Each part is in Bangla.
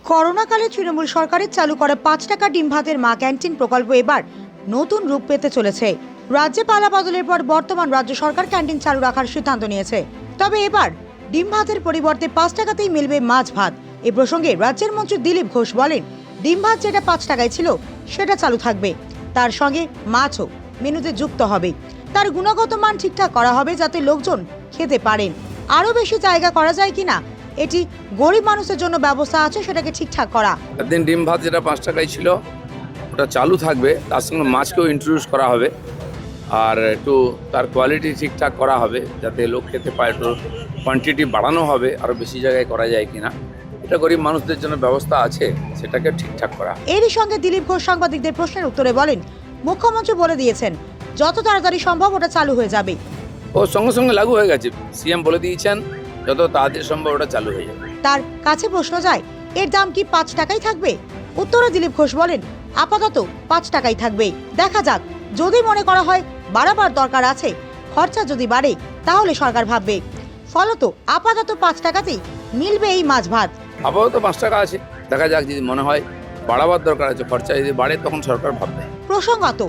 করোনাকালে তৃণমূল সরকারের চালু করা ৫ টাকা ডিম ভাতের মা ক্যান্টিন প্রকল্প এবার নতুন রূপ পেতে চলেছে। রাজ্যে পালা বদলের পর বর্তমান রাজ্য সরকার ক্যান্টিন চালু রাখার সিদ্ধান্ত নিয়েছে। তবে এবার ডিম ভাতের পরিবর্তে ৫ টাকাতেই মিলবে মাছ ভাত। এ প্রসঙ্গে রাজ্যের মন্ত্রী দিলীপ ঘোষ বলেন, ডিম ভাত যেটা ৫ টাকায় ছিল সেটা চালু থাকবে, তার সঙ্গে মাছও মেনুতে যুক্ত হবে। তার গুণগত মান ঠিকঠাক করা হবে যাতে লোকজন খেতে পারেন। আরও বেশি জায়গা করা যায় কিনা, এটি গরিব মানুষের জন্য ব্যবস্থা আছে, সেটাকে ঠিকঠাক করা। একদিন ডিম ভাত যেটা ৫ টাকায় ছিল ওটা চালু থাকবে, তার সঙ্গে মাছকেও ইন্ট্রোডিউস করা হবে আর একটু তার কোয়ালিটি ঠিকঠাক করা হবে যাতে লোক খেতে পায়। একটু কোয়ান্টিটি বাড়ানো হবে, আরও বেশি জায়গায় করা যায় কিনা, এটা গরিব মানুষদের জন্য ব্যবস্থা আছে, সেটাকে ঠিকঠাক করা। এরই সঙ্গে দিলীপ ঘোষ সাংবাদিকদের প্রশ্নের উত্তরে বলেন, মুখ্যমন্ত্রী বলে দিয়েছেন যত তাড়াতাড়ি সম্ভব ওটা চালু হয়ে যাবে। ও সঙ্গে সঙ্গে লাগু হয়ে গেছে, সিএম বলে দিয়েছেন যত তাড়াতাড়ি সম্ভব ওটা চালু হয়ে যাবে। তার কাছে প্রশ্ন যায়, এর দাম কি ৫ টাকাই থাকবে? উত্তরে দিলীপ ঘোষ বলেন, আপাতত ৫ টাকাই থাকবে, দেখা যাক, যদি মনে করা হয় বাড়াবার দরকার আছে, খরচা যদি বাড়ে তাহলে সরকার ভাববে। ফলত আপাতত ৫ টাকাতেই মিলবে এই মাছ ভাত। আপাতত ৫ টাকা আছে, দেখা যাক যদি মনে হয় বাড়াবার দরকার আছে, খরচা যদি বাড়ে তখন সরকার ভাববে। প্রসঙ্গত,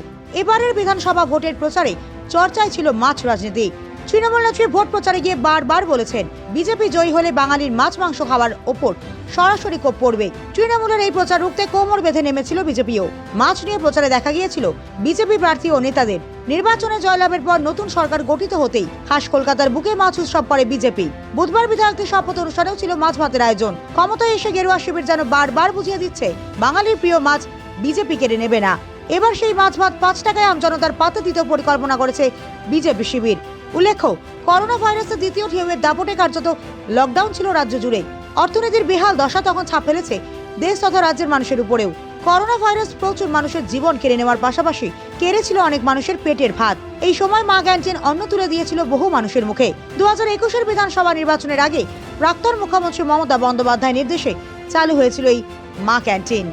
এবারের বিধানসভা ভোটের প্রচারে চর্চায় ছিল মাছ রাজনীতি। তৃণমূল নেত্রী ভোট প্রচারে গিয়ে বারবার বলেছেন, বিজেপি জয়ী হলে বাঙালির মাছ মাংস খাওয়ার ওপর সরাসরি কোপ পড়বে। তৃণমূলের এই প্রচার রুখতে কোমর বেঁধে নেমেছিল বিজেপিও। মাছ নিয়ে প্রচারে দেখা গিয়েছিল বিজেপি প্রার্থী ও নেতাদের। নির্বাচনে জয়লাভের পর নতুন সরকার গঠিত হতেই খাস কলকাতার বুকে মাছ উৎসব করে বিজেপি। বুধবার বিধায়কদের শপথ অনুষ্ঠানেও ছিল মাছ ভাতের আয়োজন। ক্ষমতায় এসে গেরুয়া শিবির যেন বারবার বুঝিয়ে দিচ্ছে, বাঙালির প্রিয় মাছ বিজেপি কেড়ে নেবে না। এবার সেই মাছ ভাত ৫ টাকায় আমজনতার পাতে দিতে পরিকল্পনা করেছে বিজেপি শিবির। উল্লেখ্য, করোনা ভাইরাসের দ্বিতীয় ঢেউয়ের দাপটে কার্যত লকডাউন ছিল রাজ্য জুড়ে। অর্থনীতির বেহাল দশা তখন ছাপ ফেলেছে দেশ তথা রাজ্যের মানুষের উপরেও। করোনা ভাইরাস প্রচুর মানুষের জীবন কেড়ে নেওয়ার পাশাপাশি কেড়েছিল অনেক মানুষের পেটের ভাত। এই সময় মা ক্যান্টিন অন্ন তুলে দিয়েছিল বহু মানুষের মুখে। 2021-এর বিধানসভা নির্বাচনের আগে প্রাক্তন মুখ্যমন্ত্রী মমতা বন্দ্যোপাধ্যায়ের নির্দেশে চালু হয়েছিল এই মা ক্যান্টিন।